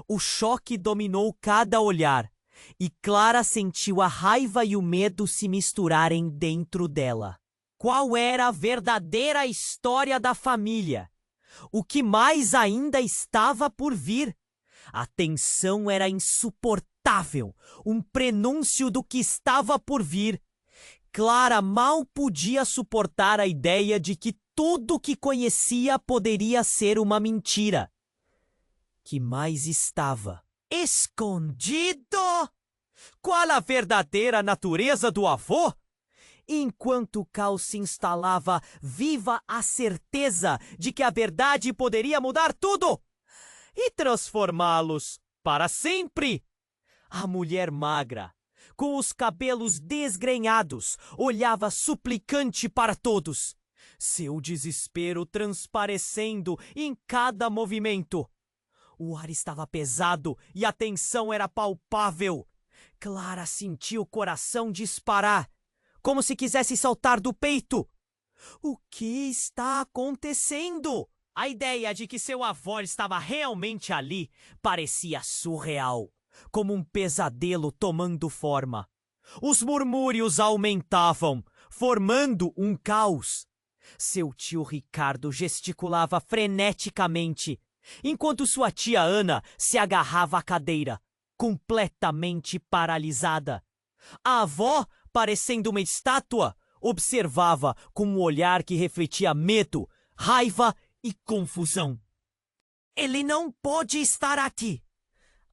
O choque dominou cada olhar, e Clara sentiu a raiva e o medo se misturarem dentro dela. Qual era a verdadeira história da família? O que mais ainda estava por vir? A tensão era insuportável, um prenúncio do que estava por vir. Clara mal podia suportar a ideia de que tudo o que conhecia poderia ser uma mentira. Que mais estava escondido? Qual a verdadeira natureza do avô? Enquanto o caos se instalava, viva a certeza de que a verdade poderia mudar tudo e transformá-los para sempre. A mulher magra, com os cabelos desgrenhados, olhava suplicante para todos, seu desespero transparecendo em cada movimento. O ar estava pesado e a tensão era palpável. Clara sentiu o coração disparar, como se quisesse saltar do peito. O que está acontecendo? A ideia de que seu avô estava realmente ali parecia surreal, como um pesadelo tomando forma. Os murmúrios aumentavam, formando um caos. Seu tio Ricardo gesticulava freneticamente, enquanto sua tia Ana se agarrava à cadeira, completamente paralisada. A avó, parecendo uma estátua, observava com um olhar que refletia medo, raiva e confusão. "Ele não pode estar aqui!"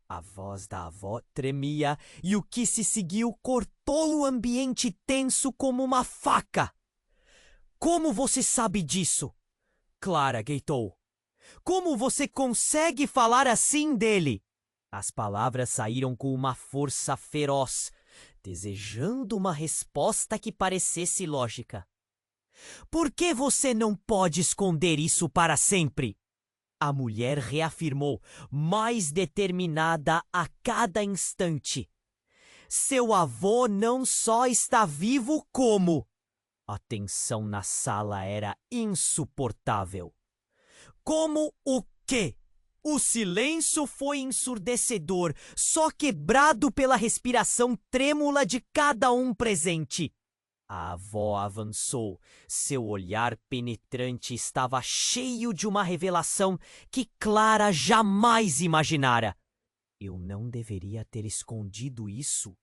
A voz da avó tremia e o que se seguiu cortou o ambiente tenso como uma faca. "Como você sabe disso?" Clara gritou. "Como você consegue falar assim dele?" As palavras saíram com uma força feroz, desejando uma resposta que parecesse lógica. "Por que você não pode esconder isso para sempre?" A mulher reafirmou, mais determinada a cada instante. Seu avô não só está vivo, como... A tensão na sala era insuportável. Como o quê? O silêncio foi ensurdecedor, só quebrado pela respiração trêmula de cada um presente. A avó avançou. Seu olhar penetrante estava cheio de uma revelação que Clara jamais imaginara. Eu não deveria ter escondido isso.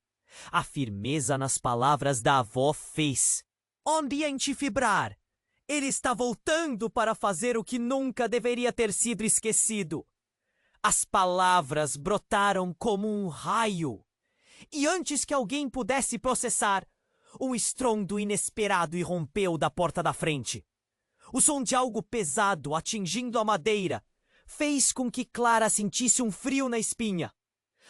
A firmeza nas palavras da avó fez o ambiente vibrar. Ele está voltando para fazer o que nunca deveria ter sido esquecido. As palavras brotaram como um raio. E antes que alguém pudesse processar, um estrondo inesperado irrompeu da porta da frente. O som de algo pesado atingindo a madeira fez com que Clara sentisse um frio na espinha.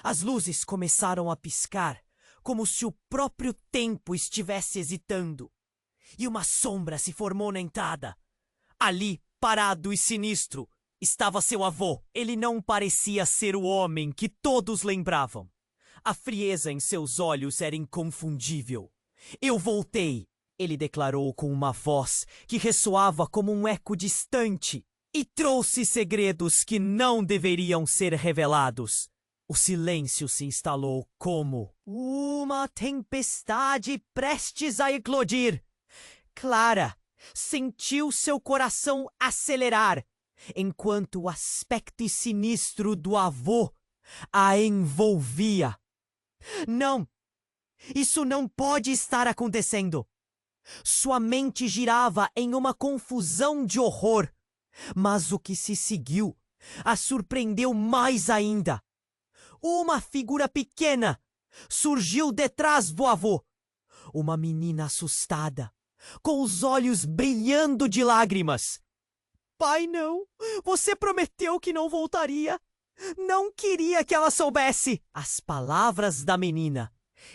As luzes começaram a piscar, como se o próprio tempo estivesse hesitando. E uma sombra se formou na entrada. Ali, parado e sinistro, estava seu avô. Ele não parecia ser o homem que todos lembravam. A frieza em seus olhos era inconfundível. Eu voltei, ele declarou com uma voz que ressoava como um eco distante, e trouxe segredos que não deveriam ser revelados. O silêncio se instalou como uma tempestade prestes a eclodir. Clara sentiu seu coração acelerar, enquanto o aspecto sinistro do avô a envolvia. Não! Isso não pode estar acontecendo! Sua mente girava em uma confusão de horror, mas o que se seguiu a surpreendeu mais ainda. Uma figura pequena surgiu detrás do avô. Uma menina assustada, com os olhos brilhando de lágrimas. Pai, não! Você prometeu que não voltaria! Não queria que ela soubesse! As palavras da menina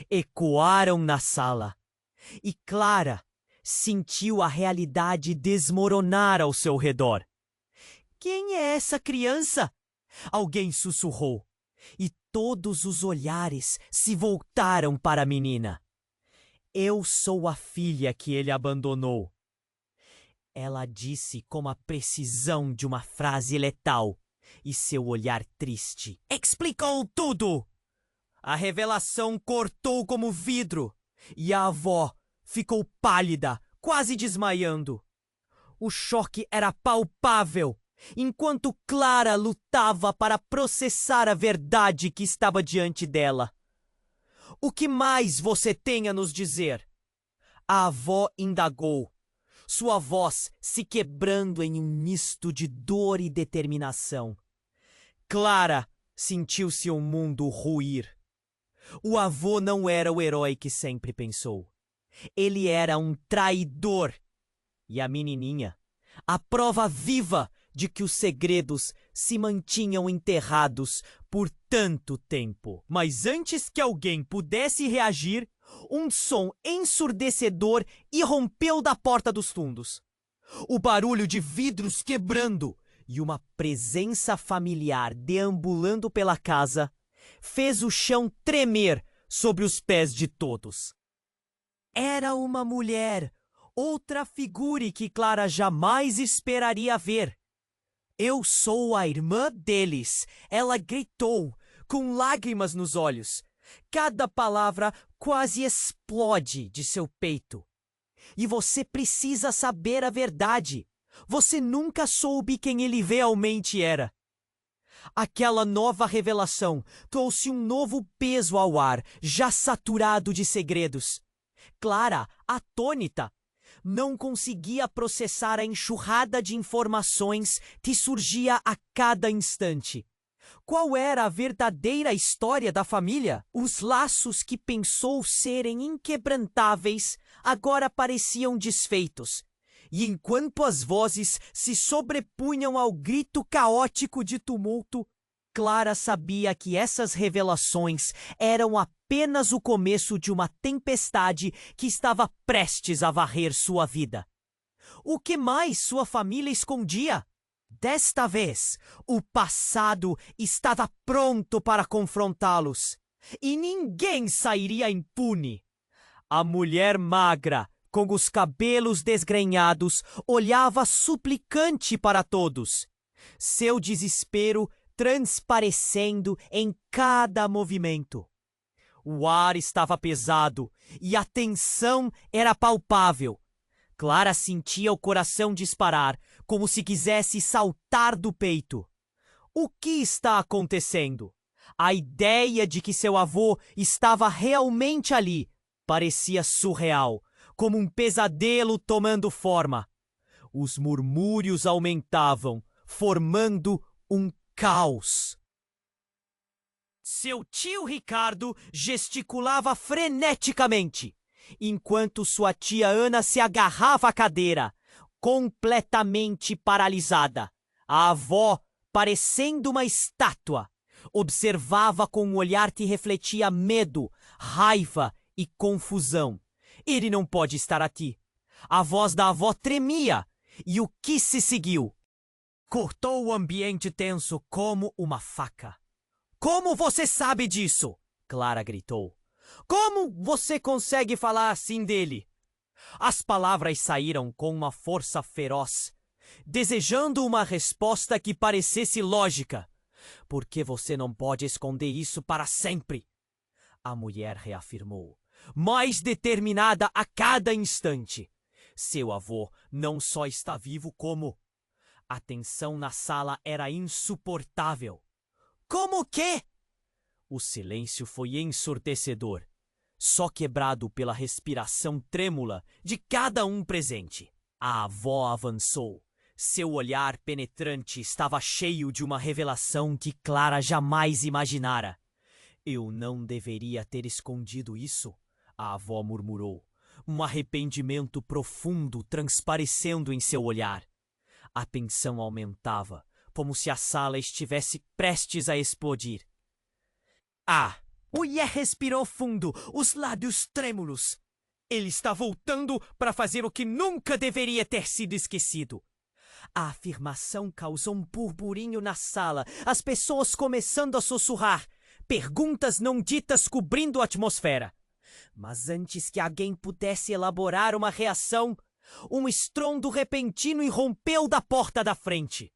ecoaram na sala, e Clara sentiu a realidade desmoronar ao seu redor. Quem é essa criança? Alguém sussurrou, e todos os olhares se voltaram para a menina. Eu sou a filha que ele abandonou. Ela disse com a precisão de uma frase letal, e seu olhar triste explicou tudo. A revelação cortou como vidro, e a avó ficou pálida, quase desmaiando. O choque era palpável, enquanto Clara lutava para processar a verdade que estava diante dela. O que mais você tem a nos dizer? A avó indagou, sua voz se quebrando em um misto de dor e determinação. Clara sentiu seu mundo ruir. O avô não era o herói que sempre pensou. Ele era um traidor. E a menininha, a prova viva de que os segredos se mantinham enterrados por tanto tempo. Mas antes que alguém pudesse reagir, um som ensurdecedor irrompeu da porta dos fundos. O barulho de vidros quebrando e uma presença familiar deambulando pela casa fez o chão tremer sobre os pés de todos. Era uma mulher, outra figura que Clara jamais esperaria ver. Eu sou a irmã deles, ela gritou, com lágrimas nos olhos. Cada palavra quase explode de seu peito. E você precisa saber a verdade. Você nunca soube quem ele realmente era. Aquela nova revelação trouxe um novo peso ao ar, já saturado de segredos. Clara, atônita, não conseguia processar a enxurrada de informações que surgia a cada instante. Qual era a verdadeira história da família? Os laços que pensou serem inquebrantáveis agora pareciam desfeitos. E enquanto as vozes se sobrepunham ao grito caótico de tumulto, Clara sabia que essas revelações eram apenas o começo de uma tempestade que estava prestes a varrer sua vida. O que mais sua família escondia? Desta vez, o passado estava pronto para confrontá-los. e ninguém sairia impune. A mulher magra, com os cabelos desgrenhados, olhava suplicante para todos, seu desespero transparecendo em cada movimento. O ar estava pesado e a tensão era palpável. Clara sentia o coração disparar, como se quisesse saltar do peito. O que está acontecendo? A ideia de que seu avô estava realmente ali parecia surreal, como um pesadelo tomando forma. Os murmúrios aumentavam, formando um caos. Seu tio Ricardo gesticulava freneticamente, enquanto sua tia Ana se agarrava à cadeira, completamente paralisada. A avó, parecendo uma estátua, observava com um olhar que refletia medo, raiva e confusão. Ele não pode estar aqui. A voz da avó tremia, e o que se seguiu? Cortou o ambiente tenso como uma faca. Como você sabe disso? Clara gritou. Como você consegue falar assim dele? As palavras saíram com uma força feroz, desejando uma resposta que parecesse lógica. Por que você não pode esconder isso para sempre? A mulher reafirmou, mais determinada a cada instante. Seu avô não só está vivo como... A tensão na sala era insuportável. Como que? O silêncio foi ensurdecedor, só quebrado pela respiração trêmula de cada um presente. A avó avançou. Seu olhar penetrante estava cheio de uma revelação que Clara jamais imaginara. Eu não deveria ter escondido isso, a avó murmurou, um arrependimento profundo transparecendo em seu olhar. A tensão aumentava, como se a sala estivesse prestes a explodir. Ah! O Ié respirou fundo, os lábios trêmulos. Ele está voltando para fazer o que nunca deveria ter sido esquecido. A afirmação causou um burburinho na sala, as pessoas começando a sussurrar, perguntas não ditas cobrindo a atmosfera. Mas antes que alguém pudesse elaborar uma reação, um estrondo repentino irrompeu da porta da frente.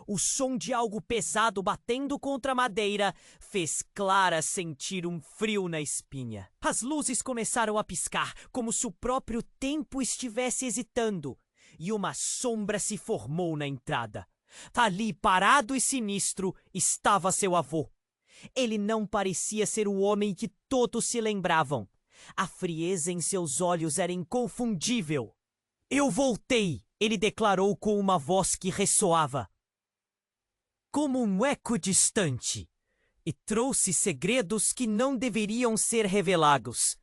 O som de algo pesado batendo contra a madeira fez Clara sentir um frio na espinha. As luzes começaram a piscar, como se o próprio tempo estivesse hesitando, e uma sombra se formou na entrada. Ali, parado e sinistro, estava seu avô. Ele não parecia ser o homem que todos se lembravam. A frieza em seus olhos era inconfundível. Eu voltei, ele declarou com uma voz que ressoava como um eco distante, e trouxe segredos que não deveriam ser revelados.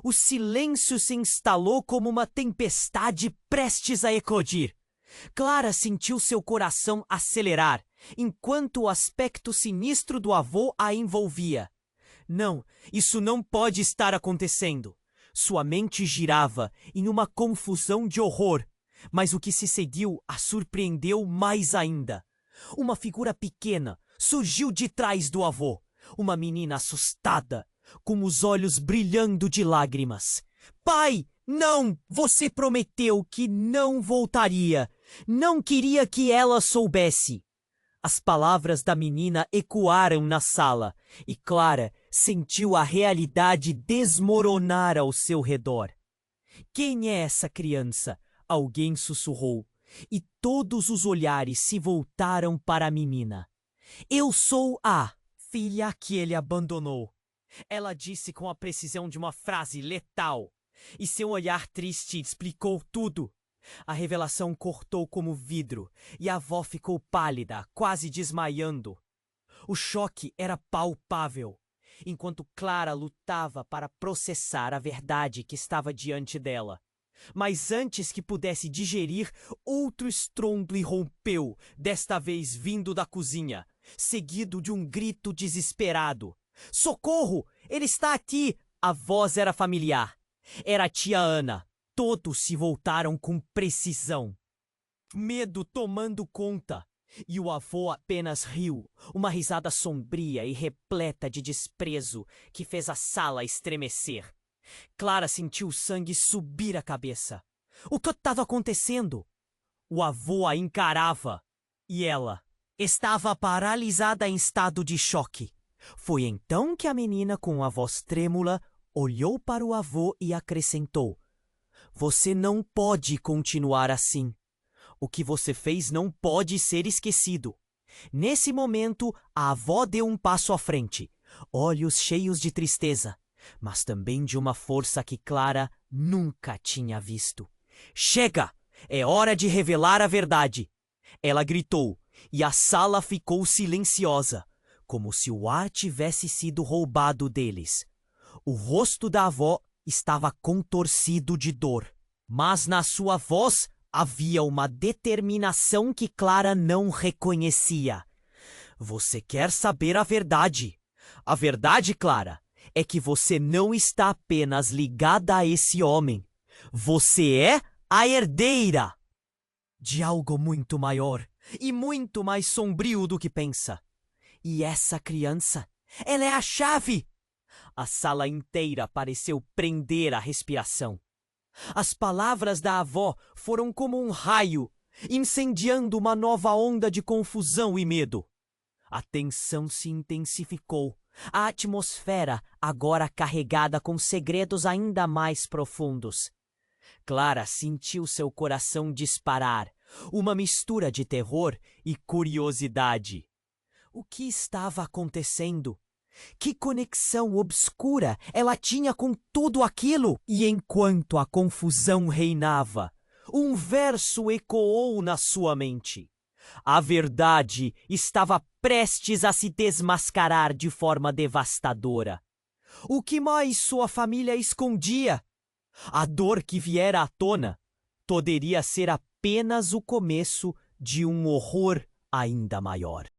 O silêncio se instalou como uma tempestade prestes a eclodir. Clara sentiu seu coração acelerar, enquanto o aspecto sinistro do avô a envolvia. Não, isso não pode estar acontecendo. Sua mente girava em uma confusão de horror, mas o que se seguiu a surpreendeu mais ainda. Uma figura pequena surgiu de trás do avô, uma menina assustada, com os olhos brilhando de lágrimas. Pai, não! Você prometeu que não voltaria. Não queria que ela soubesse. As palavras da menina ecoaram na sala, e Clara sentiu a realidade desmoronar ao seu redor. Quem é essa criança? Alguém sussurrou. E todos os olhares se voltaram para a menina. Eu sou a filha que ele abandonou. Ela disse com a precisão de uma frase letal. E seu olhar triste explicou tudo. A revelação cortou como vidro, e a avó ficou pálida, quase desmaiando. O choque era palpável, enquanto Clara lutava para processar a verdade que estava diante dela. Mas antes que pudesse digerir, outro estrondo irrompeu, desta vez vindo da cozinha, seguido de um grito desesperado. Socorro! Ele está aqui! A voz era familiar. Era a tia Ana. Todos se voltaram com precisão. Medo tomando conta. E o avô apenas riu, uma risada sombria e repleta de desprezo que fez a sala estremecer. Clara sentiu o sangue subir a cabeça. O que estava acontecendo? O avô a encarava e ela estava paralisada em estado de choque. Foi então que a menina, com a voz trêmula, olhou para o avô e acrescentou: "Você não pode continuar assim. O que você fez não pode ser esquecido." Nesse momento, a avó deu um passo à frente, olhos cheios de tristeza, mas também de uma força que Clara nunca tinha visto. "Chega! É hora de revelar a verdade!" Ela gritou, e a sala ficou silenciosa, como se o ar tivesse sido roubado deles. O rosto da avó estava contorcido de dor, mas na sua voz havia uma determinação que Clara não reconhecia. "Você quer saber a verdade? A verdade, Clara, é que você não está apenas ligada a esse homem. Você é a herdeira de algo muito maior e muito mais sombrio do que pensa. E essa criança, ela é a chave." A sala inteira pareceu prender a respiração. As palavras da avó foram como um raio, incendiando uma nova onda de confusão e medo. A tensão se intensificou, a atmosfera agora carregada com segredos ainda mais profundos. Clara sentiu seu coração disparar, uma mistura de terror e curiosidade. O que estava acontecendo? Que conexão obscura ela tinha com tudo aquilo? E enquanto a confusão reinava, um verso ecoou na sua mente. A verdade estava prestes a se desmascarar de forma devastadora. O que mais sua família escondia? A dor que viera à tona poderia ser apenas o começo de um horror ainda maior.